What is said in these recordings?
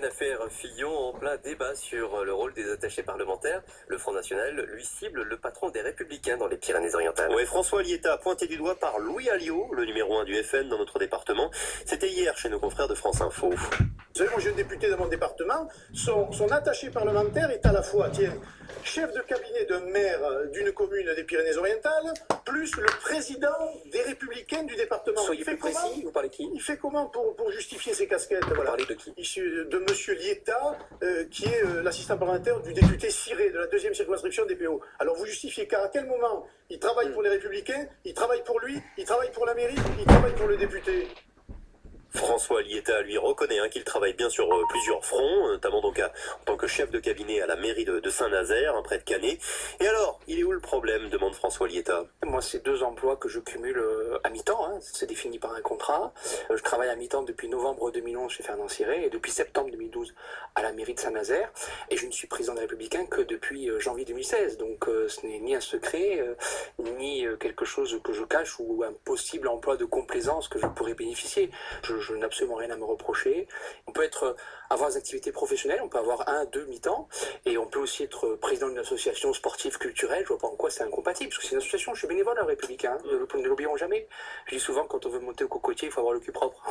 affaire Fillon en plein débat sur le rôle des attachés parlementaires. Le Front National, lui, cible le patron des Républicains dans les Pyrénées-Orientales. Ouais, François Lietta, pointé du doigt par Louis Alliot, le numéro 1 du FN dans notre département. C'était hier chez nos confrères de France Info. Vous savez, moi j'ai un député dans mon département, son attaché parlementaire est à la fois, chef de cabinet d'un maire d'une commune des Pyrénées-Orientales, plus le président des Républicains du département. Soyez plus précis, vous parlez qui? Il fait comment pour justifier ses casquettes? Vous parlez de qui? De monsieur Lietta, qui est l'assistant parlementaire du député Ciré, de la 2e circonscription des PO. Alors vous justifiez qu'à quel moment il travaille pour les Républicains, il travaille pour lui, il travaille pour la mairie, il travaille pour le député? François Lietta, lui, reconnaît qu'il travaille bien sur plusieurs fronts, notamment donc en tant que chef de cabinet à la mairie de Saint-Nazaire, près de Canet. Et alors, il est où le problème, demande François Lietta. Moi, c'est 2 emplois que je cumule à mi-temps, c'est défini par un contrat. Je travaille à mi-temps depuis novembre 2011 chez Fernand Ciré et depuis septembre 2012 à la mairie de Saint-Nazaire. Et je ne suis président des Républicains que depuis janvier 2016. Donc ce n'est ni un secret, ni quelque chose que je cache ou un possible emploi de complaisance que je pourrais bénéficier. Je n'ai absolument rien à me reprocher. On peut avoir des activités professionnelles, on peut avoir 1-2 mi-temps, et on peut aussi être président d'une association sportive culturelle. Je vois pas en quoi c'est incompatible, parce que c'est une association, je suis bénévole à Républicain, ne l'oublions jamais. Je dis souvent, quand on veut monter au cocotier, il faut avoir le cul propre,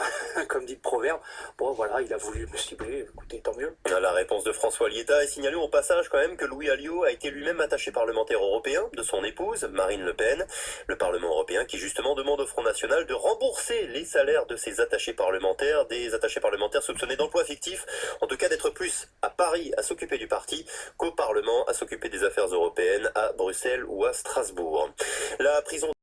comme dit le proverbe. Bon voilà, il a voulu me cibler, écoutez, tant mieux. La réponse de François Lietta est signalée au passage quand même que Louis Alliot a été lui-même attaché parlementaire européen de son épouse, Marine Le Pen. Le Parlement européen qui justement demande au Front National de rembourser les salaires de ses attachés parlementaires, des attachés parlementaires soupçonnés d'emploi fictif, en tout cas d'être plus à Paris à s'occuper du parti qu'au Parlement à s'occuper des affaires européennes à Bruxelles ou à Strasbourg. La prison